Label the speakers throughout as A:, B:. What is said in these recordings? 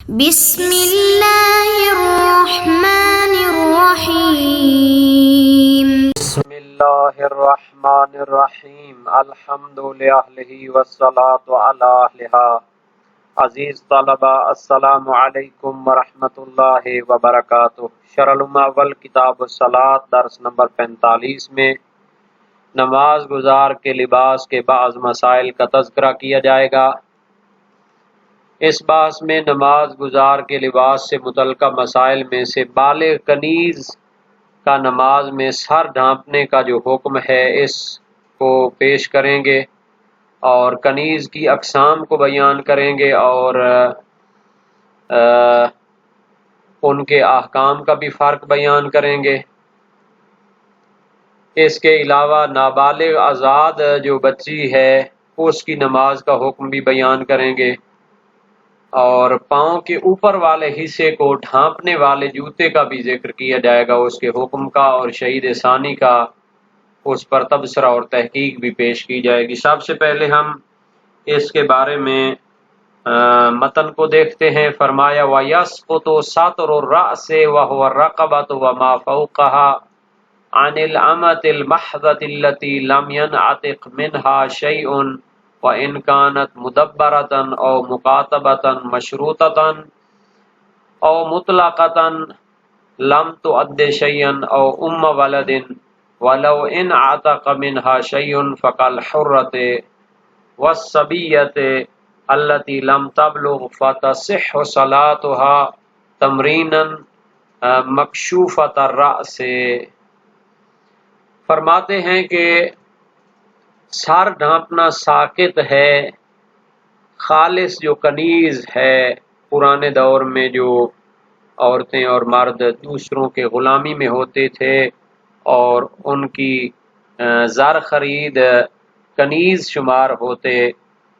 A: بسم اللہ الرحمن الرحیم
B: بسم اللہ الرحمن الرحیم الحمد للہ والصلاة علی اہلہا۔ عزیز طلبہ السلام علیکم ورحمۃ اللہ وبرکاتہ۔ شرح الاول کتاب الصلاۃ درس نمبر 45 میں نماز گزار کے لباس کے بعض مسائل کا تذکرہ کیا جائے گا۔ اس بحث میں نماز گزار کے لباس سے متعلقہ مسائل میں سے بالغ کنیز کا نماز میں سر ڈھانپنے کا جو حکم ہے اس کو پیش کریں گے، اور کنیز کی اقسام کو بیان کریں گے، اور ان کے احکام کا بھی فرق بیان کریں گے۔ اس کے علاوہ نابالغ آزاد جو بچی ہے اس کی نماز کا حکم بھی بیان کریں گے، اور پاؤں کے اوپر والے حصے کو ڈھانپنے والے جوتے کا بھی ذکر کیا جائے گا، اس کے حکم کا، اور شہید ثانی کا اس پر تبصرہ اور تحقیق بھی پیش کی جائے گی۔ سب سے پہلے ہم اس کے بارے میں متن کو دیکھتے ہیں۔ فرمایا وَيَسْقُطُ سَطْرُ الرَّأْسِ وَهُوَ الرَّقَبَةُ وَمَا فَوْقَهَا عَنِ الْأَمَةِ الْمَحْضَةِ الَّتِي لَمْ يَنْعَتِقْ مِنْهَا شَيْءٌ وَإِنْ كَانَتْ مُدَبَّرَةً أَوْ مُكَاتَبَةً مَشْرُوطَةً أَوْ مُطْلَقَةً لَمْ تُؤَدِّ شَيْئًا أَوْ أُمَّ وَلَدٍ وَلَوْ إِنْ عَتَقَ مِنْهَا شَيْءٌ فَكَالْحُرَّةِ وَالصَّبِيَّةِ الَّتِي لَمْ تَبْلُغْ فَتَصِحُّ صَلَاتُهَا تَمْرِينًا مَكْشُوفَةَ الرَّأْسِ۔ فرماتے ہیں کہ سر ڈھانپنا ساقط ہے، خالص جو کنیز ہے۔ پرانے دور میں جو عورتیں اور مرد دوسروں کے غلامی میں ہوتے تھے اور ان کی زر خرید کنیز شمار ہوتے،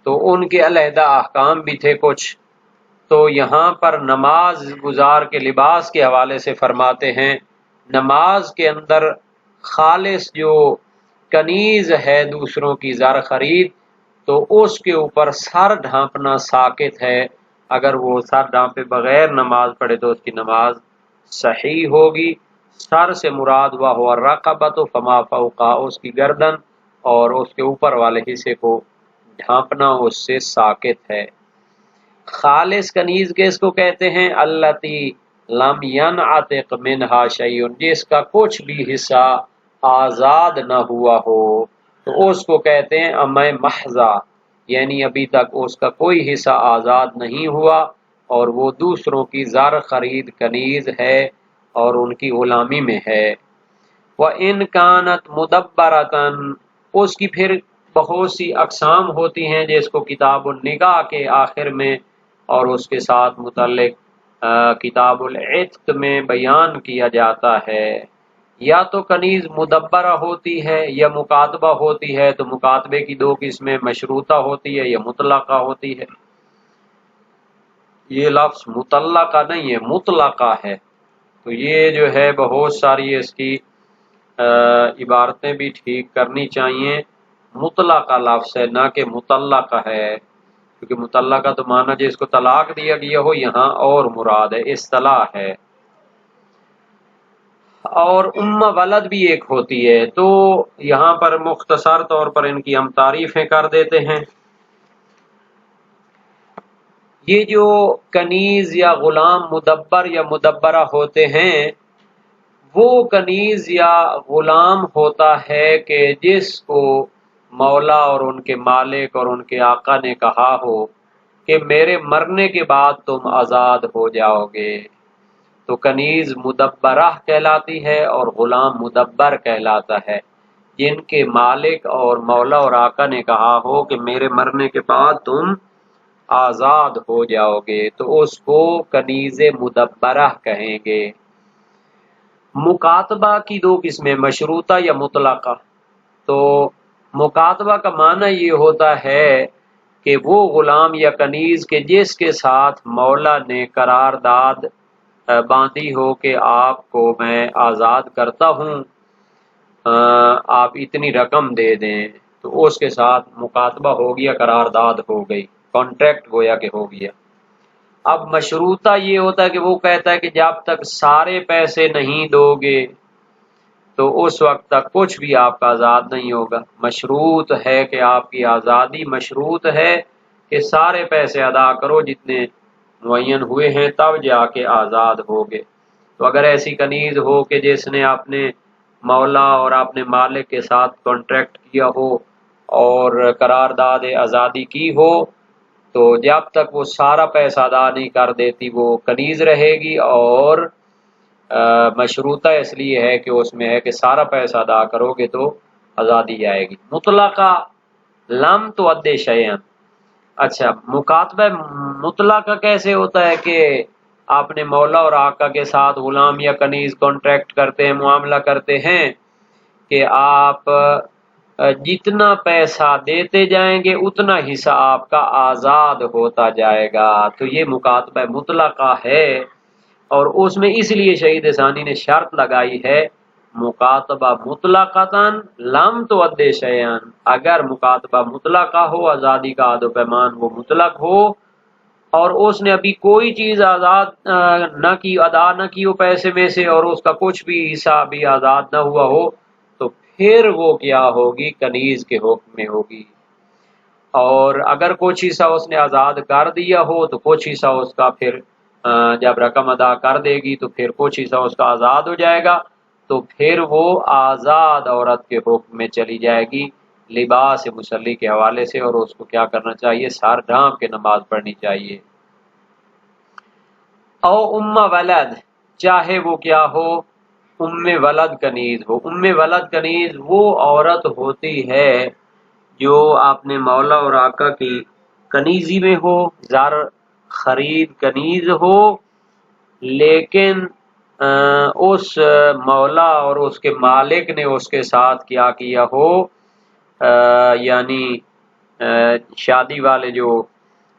B: تو ان کے علیحدہ احکام بھی تھے کچھ۔ تو یہاں پر نماز گزار کے لباس کے حوالے سے فرماتے ہیں نماز کے اندر خالص جو کنیز ہے دوسروں کی زر خرید، تو اس کے اوپر سر ڈھانپنا ساقط ہے۔ اگر وہ سر ڈھانپے بغیر نماز پڑھے تو اس کی نماز صحیح ہوگی۔ سر سے مراد وَهُوَ الرَّقَبَةُ فَمَا فَوْقَهَا، اس کی گردن اور اس کے اوپر والے حصے کو ڈھانپنا اس سے ساقط ہے۔ خالص کنیز کس کو کہتے ہیں؟ الَّتِي لَمْ يَنْعَتِقْ مِنْهَا شَيْءٌ، جس کا کچھ بھی حصہ آزاد نہ ہوا ہو، تو اس کو کہتے ہیں امہ محضہ، یعنی ابھی تک اس کا کوئی حصہ آزاد نہیں ہوا اور وہ دوسروں کی زر خرید کنیز ہے اور ان کی غلامی میں ہے۔ وَإِنْ كَانَتْ مُدَبَّرَةً، اس کی پھر بہت سی اقسام ہوتی ہیں جس کو کتاب النکاح کے آخر میں اور اس کے ساتھ متعلق کتاب العتق میں بیان کیا جاتا ہے۔ یا تو کنیز مدبرہ ہوتی ہے یا مکاتبہ ہوتی ہے، تو مکاتبے کی دو قسمیں، مشروطہ ہوتی ہے یا مطلقہ ہوتی ہے۔ یہ لفظ مطلقہ نہیں ہے، مطلقہ ہے، تو یہ جو ہے بہت ساری اس کی عبارتیں بھی ٹھیک کرنی چاہیے۔ مطلقہ لفظ ہے نہ کہ مطلقہ ہے، کیونکہ مطلقہ تو معنی جس کو طلاق دیا گیا ہو، یہاں اور مراد ہے، اصطلاح ہے۔ اور ولد بھی ایک ہوتی ہے، تو یہاں پر مختصر طور پر ان کی ہم تعریفیں کر دیتے ہیں۔ یہ جو کنیز یا غلام مدبر یا مدبرہ ہوتے ہیں، وہ کنیز یا غلام ہوتا ہے کہ جس کو مولا اور ان کے مالک اور ان کے آقا نے کہا ہو کہ میرے مرنے کے بعد تم آزاد ہو جاؤ گے، تو کنیز مدبرہ کہلاتی ہے اور غلام مدبر کہلاتا ہے۔ جن کے مالک اور مولا اور آقا نے کہا ہو کہ میرے مرنے کے بعد تم آزاد ہو جاؤ گے، تو اس کو کنیز مدبرہ کہیں گے۔ مکاتبہ کی دو قسمیں، مشروطہ یا مطلقہ۔ تو مکاتبہ کا معنی یہ ہوتا ہے کہ وہ غلام یا کنیز کے جس کے ساتھ مولا نے قرارداد باندھی ہو کہ آپ کو میں آزاد کرتا ہوں، آپ اتنی رقم دے دیں، تو اس کے ساتھ مکاتبہ ہو گیا، قرارداد ہو گئی، کانٹریکٹ گویا کہ ہو گیا۔ اب مشروطہ یہ ہوتا ہے کہ وہ کہتا ہے کہ جب تک سارے پیسے نہیں دو گے تو اس وقت تک کچھ بھی آپ کا آزاد نہیں ہوگا۔ مشروط ہے کہ آپ کی آزادی مشروط ہے کہ سارے پیسے ادا کرو جتنے معین ہوئے ہیں، تب جا کے آزاد ہوگے۔ تو اگر ایسی کنیز ہو کہ جس نے اپنے مولا اور اپنے مالک کے ساتھ کانٹریکٹ کیا ہو اور قرارداد آزادی کی ہو، تو جب تک وہ سارا پیسہ ادا نہیں کر دیتی وہ کنیز رہے گی، اور مشروطہ اس لیے ہے کہ اس میں ہے کہ سارا پیسہ ادا کرو گے تو آزادی آئے گی۔ مطلقہ لم تؤدی شیئا، اچھا مکاتبہ مطلقہ کیسے ہوتا ہے کہ آپ نے مولا اور آقا کے ساتھ غلام یا کنیز کانٹریکٹ کرتے ہیں، معاملہ کرتے ہیں کہ آپ جتنا پیسہ دیتے جائیں گے اتنا حصہ آپ کا آزاد ہوتا جائے گا، تو یہ مکاتبہ مطلقہ ہے۔ اور اس میں اس لیے شہید ثانی نے شرط لگائی ہے مکاتبہ مطلقتاً لم تؤدی شیئا، اگر مکاتبہ مطلقہ ہو، آزادی کا عہد و پیمان وہ مطلق ہو اور اس نے ابھی کوئی چیز آزاد نہ کی، ادا نہ کی ہو پیسے میں سے، اور اس کا کچھ بھی حصہ ابھی آزاد نہ ہوا ہو، تو پھر وہ کیا ہوگی؟ کنیز کے حکم میں ہوگی۔ اور اگر کچھ حصہ اس نے آزاد کر دیا ہو تو کچھ حصہ اس کا پھر جب رقم ادا کر دے گی تو پھر کچھ حصہ اس کا آزاد ہو جائے گا، تو پھر وہ آزاد عورت کے حکم میں چلی جائے گی لباس مصلی کے حوالے سے، اور اس کو کیا کرنا چاہیے؟ سر ڈھانپ کے نماز پڑھنی چاہیے۔ او ام ولد، چاہے وہ کیا ہو؟ ام ولد کنیز ہو۔ ام ولد کنیز وہ عورت ہوتی ہے جو اپنے مولا اور آقا کی کنیزی میں ہو، زر خرید کنیز ہو، لیکن اس مولا اور اس کے مالک نے اس کے ساتھ کیا کیا ہو، یعنی شادی والے جو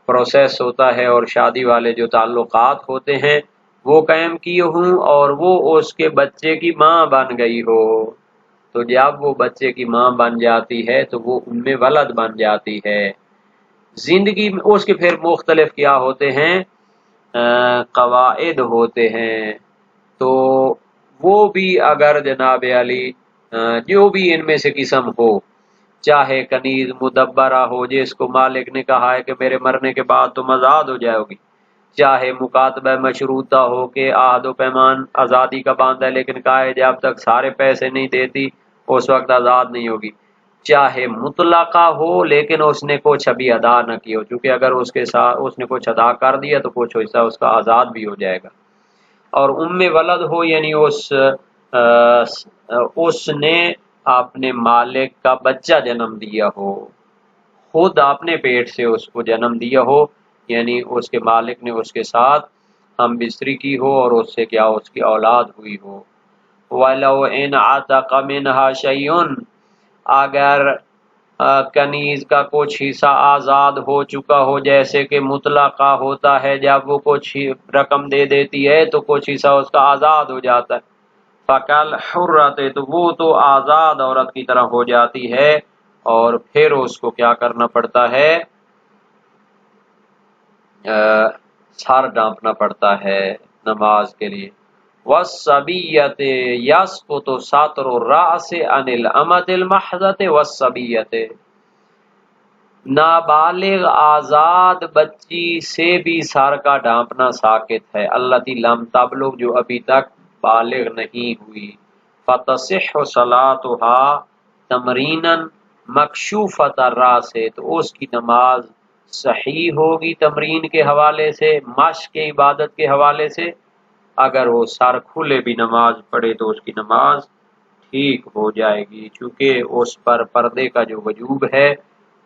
B: پروسیس ہوتا ہے اور شادی والے جو تعلقات ہوتے ہیں وہ قائم کیے ہوں، اور وہ اس کے بچے کی ماں بن گئی ہو، تو جب وہ بچے کی ماں بن جاتی ہے تو وہ ام ولد بن جاتی ہے۔ زندگی میں اس کے پھر مختلف کیا ہوتے ہیں؟ قواعد ہوتے ہیں، تو وہ بھی اگر جناب علی جو بھی ان میں سے قسم ہو، چاہے کنیز مدبرہ ہو جس کو مالک نے کہا ہے کہ میرے مرنے کے بعد تم آزاد ہو جاؤ گی، چاہے مکاتبہ مشروطہ ہو کہ عہد و پیمان آزادی کا باندھا ہے لیکن کہا ہے جب تک سارے پیسے نہیں دیتی اس وقت آزاد نہیں ہوگی، چاہے مطلقہ ہو لیکن اس نے کچھ ابھی ادا نہ کی ہو، چونکہ اگر اس کے ساتھ اس نے کچھ ادا کر دیا تو کچھ حصہ اس کا آزاد بھی ہو جائے گا۔ اور ام ولد ہو یعنی اس نے اپنے مالک کا بچہ جنم دیا ہو، خود اپنے پیٹ سے اس کو جنم دیا ہو، یعنی اس کے مالک نے اس کے ساتھ ہم بستری کی ہو اور اس سے کیا اس کی اولاد ہوئی ہو۔ وَلَوْ إِنْ عَتَقَ مِنْهَا شَيْءٌ، اگر کنیز کا کچھ حصہ آزاد ہو چکا ہو، جیسے کہ مطلقہ ہوتا ہے جب وہ کچھ رقم دے دیتی ہے تو کچھ حصہ اس کا آزاد ہو جاتا ہے، فَقَلْ حُرَّتِ، تو وہ تو آزاد عورت کی طرح ہو جاتی ہے، اور پھر اس کو کیا کرنا پڑتا ہے؟ سر ڈانپنا پڑتا ہے نماز کے لیے۔ وَالصَّبِيَّةِ يَسْقُطُ سَطْرُ الرَّأْسِ عَنِ الْأَمَةِ الْمَحْضَةِ وَالصَّبِيَّةِ، نابالغ آزاد بچی سے بھی سر کا ڈانپنا ساقط ہے، التی لم تبلغ، جو ابھی تک بالغ نہیں ہوئی، فتصح صلاتها تمرینا مکشوفۃ الراس، تو اس کی نماز صحیح ہوگی تمرین کے حوالے سے، مشق کے عبادت کے حوالے سے، اگر وہ سر کھلے بھی نماز پڑھے تو اس کی نماز ٹھیک ہو جائے گی، چونکہ اس پر پردے کا جو وجوب ہے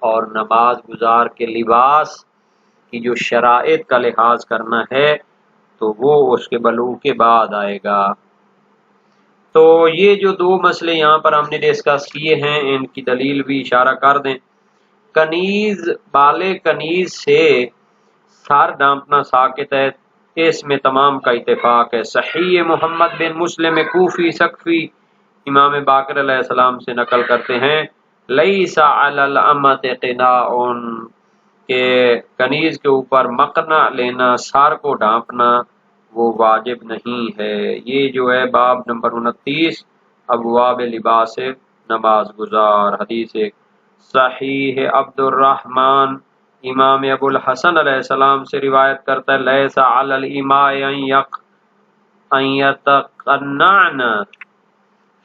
B: اور نماز گزار کے لباس کی جو شرائط کا لحاظ کرنا ہے تو وہ اس کے بلوغ کے بعد آئے گا۔ تو یہ جو دو مسئلے یہاں پر ہم نے ڈسکس کیے ہیں ان کی دلیل بھی اشارہ کر دیں۔ کنیز، بالغ کنیز سے سر ڈانپنا ساقط ہے، اس میں تمام کا اتفاق ہے۔ صحیح محمد بن مسلم کوفی سقفی امام باقر علیہ السلام سے نقل کرتے ہیں، لیس علی الامۃ قناء، کہ کنیز کے اوپر مقنا لینا، سار کو ڈھانپنا وہ واجب نہیں ہے۔ یہ جو ہے باب نمبر 29 ابواب لباس نماز گزار، حدیث صحیح عبد الرحمن امام ابو الحسن علیہ السلام سے روایت کرتا ہے، لیس علی الاماء ان یتقنعن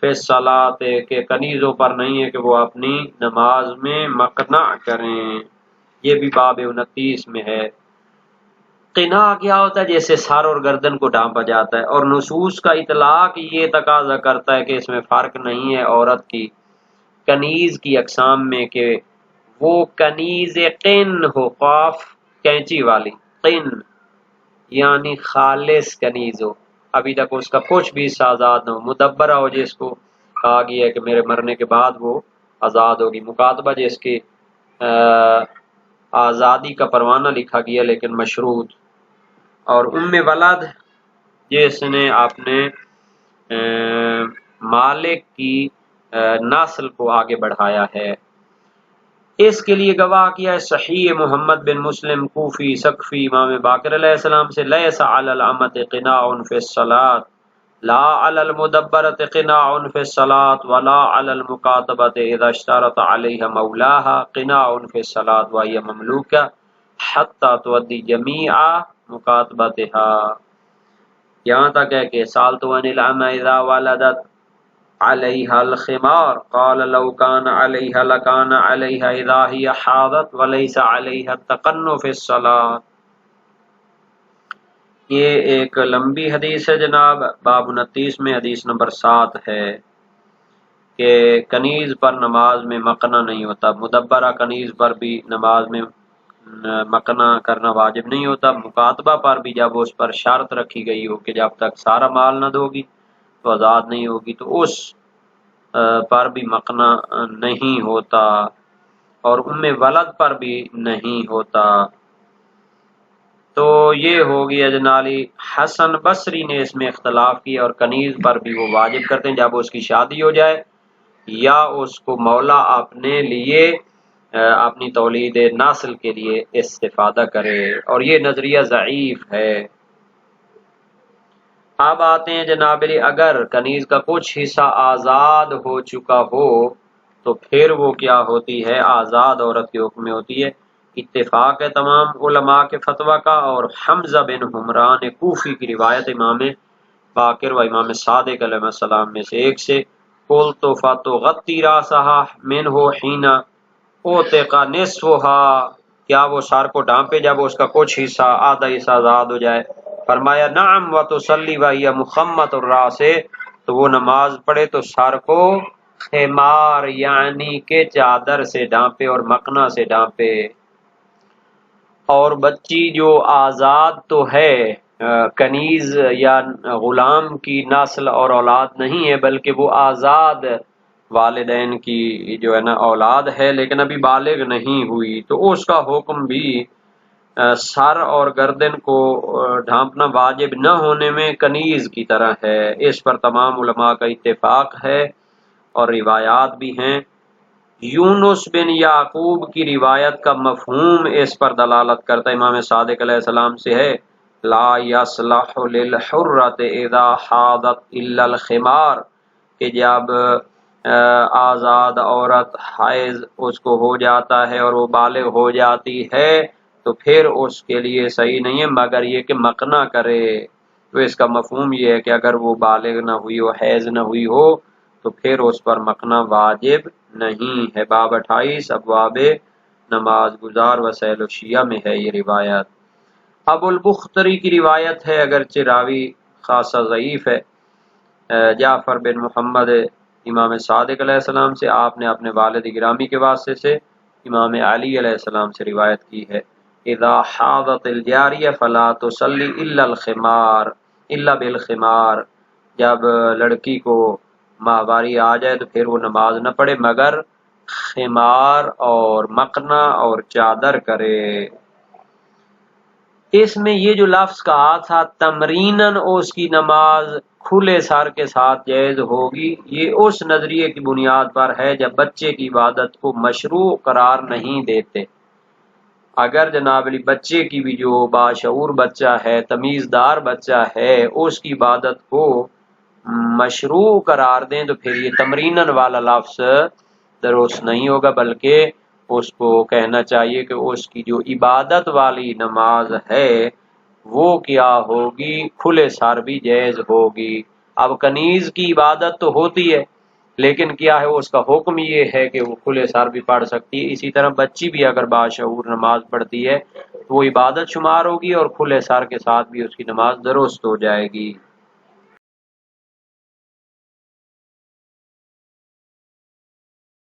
B: فی الصلاۃ، کہ کنیزوں پر نہیں ہے کہ وہ اپنی نماز میں مقنع کریں۔ یہ بھی باب 29 میں ہے۔ قناع کیا ہوتا ہے؟ جیسے سر اور گردن کو ڈھانپا جاتا ہے، اور نصوص کا اطلاق یہ تقاضا کرتا ہے کہ اس میں فرق نہیں ہے عورت کی کنیز کی اقسام میں، کہ وہ کنیز قن ہو، قاف کینچی والی، قن یعنی خالص کنیز ہو، ابھی تک اس کا کچھ بھی حصہ آزاد نہ ہو، مدبرہ ہو جس کو کہا گیا ہے کہ میرے مرنے کے بعد وہ آزاد ہوگی، مکاتبہ جس کی آزادی کا پروانہ لکھا گیا لیکن مشروط، اور ام ولد جس نے اپنے مالک کی نسل کو آگے بڑھایا ہے۔ اس کے لیے گواہ کیا ہے صحیح محمد بن مسلم کوفی سقفی امام باقر علیہ السلام سے، لیس علی الامۃ قناع فی الصلاۃ لا علی المدبرۃ قناع فی الصلاۃ ولا علی المکاتبۃ اذا اشترط علیها مولاها قناع فی الصلاۃ وهي مملوکہ حتی تؤدی جمیع مکاتبتها، یہاں تک ہے کہ سالت عن الامۃ اذا ولدت علیها الخمار قال لو كان علیها لكان علیها اذا هي حاضت وليس علیها التقنع في الصلاة۔ یہ ایک لمبی حدیث ہے جناب، باب 29 میں حدیث نمبر 7 ہے کہ کنیز پر نماز میں مقنا نہیں ہوتا، مدبرہ کنیز پر بھی نماز میں مقنا کرنا واجب نہیں ہوتا، مکاتبہ پر بھی جب اس پر شرط رکھی گئی ہو کہ جب تک سارا مال نہ دو گی تو آزاد نہیں ہوگی، تو اس پر بھی مقنا نہیں ہوتا، اور ام ولد پر بھی نہیں ہوتا۔ تو یہ ہو گیا جنالی۔ حسن بصری نے اس میں اختلاف کیا، اور کنیز پر بھی وہ واجب کرتے ہیں جب اس کی شادی ہو جائے یا اس کو مولا اپنے لیے اپنی تولید نسل کے لیے استفادہ کرے، اور یہ نظریہ ضعیف ہے۔ اب آتے ہیں جناب علی، اگر کنیز کا کچھ حصہ آزاد ہو چکا ہو تو پھر وہ کیا ہوتی ہے؟ آزاد عورت کے حکم میں ہوتی ہے۔ اتفاق ہے تمام علماء کے فتویٰ کا، اور حمزہ بن حمران کوفی کی روایت امام باقر و امام صادق علیہ السلام میں سے ایک سے، قلت فتغطی راسہا منہ حین اوتق نصفہا، کیا وہ سر کو ڈھانپے جب اس کا کچھ حصہ آدھا حصہ آزاد ہو جائے؟ فرمایا نعم وتصلی وہی مخمۃ الراس، تو وہ نماز پڑھے تو سر کو خمار یعنی کہ چادر سے ڈھانپے اور مقنا سے ڈھانپے، اور بچی جو آزاد تو ہے، کنیز یا غلام کی نسل اور اولاد نہیں ہے، بلکہ وہ آزاد والدین کی جو ہے نا اولاد ہے، لیکن ابھی بالغ نہیں ہوئی، تو اس کا حکم بھی سر اور گردن کو ڈھانپنا واجب نہ ہونے میں کنیز کی طرح ہے۔ اس پر تمام علماء کا اتفاق ہے اور روایات بھی ہیں۔ یونس بن یعقوب کی روایت کا مفہوم اس پر دلالت کرتا ہے، امام صادق علیہ السلام سے ہے، لا یصلح للحرۃ اذا حاضت الا الخمار، کہ جب آزاد عورت حیض اس کو ہو جاتا ہے اور وہ بالغ ہو جاتی ہے تو پھر اس کے لیے صحیح نہیں ہے مگر یہ کہ مقنا کرے۔ تو اس کا مفہوم یہ ہے کہ اگر وہ بالغ نہ ہوئی ہو، حیض نہ ہوئی ہو، تو پھر اس پر مقنا واجب نہیں ہے۔ باب 28 ابواب نماز گزار وسائل الشیعہ میں ہے یہ روایت۔ ابو البختری کی روایت ہے، اگرچہ راوی خاصا ضعیف ہے، جعفر بن محمد امام صادق علیہ السلام سے، آپ نے اپنے والد گرامی کے واسطے سے امام علی علیہ السلام سے روایت کی ہے، اذا حاضت الجاریہ فلا تصلی الا الخمار الا بالخمار، جب لڑکی کو ماہواری آ جائے تو پھر وہ نماز نہ پڑھے مگر خمار اور مقنا اور چادر کرے۔ اس میں یہ جو لفظ کہا تھا تمریناً اس کی نماز کھلے سر کے ساتھ جائز ہوگی، یہ اس نظریے کی بنیاد پر ہے جب بچے کی عبادت کو مشروع قرار نہیں دیتے، اگر جناب علی بچے کی بھی جو باشعور بچہ ہے، تمیزدار بچہ ہے، اس کی عبادت کو مشروع قرار دیں تو پھر یہ تمرینن والا لفظ درست نہیں ہوگا، بلکہ اس کو کہنا چاہیے کہ اس کی جو عبادت والی نماز ہے وہ کیا ہوگی، کھلے سر بھی جائز ہوگی۔ اب کنیز کی عبادت تو ہوتی ہے، لیکن کیا ہے اس کا حکم یہ ہے کہ وہ کھلے سر بھی پڑھ سکتی ہے۔ اسی طرح بچی بھی اگر باشعور نماز پڑھتی ہے تو وہ عبادت شمار ہوگی اور کھلے سر کے ساتھ بھی اس کی نماز درست ہو جائے گی۔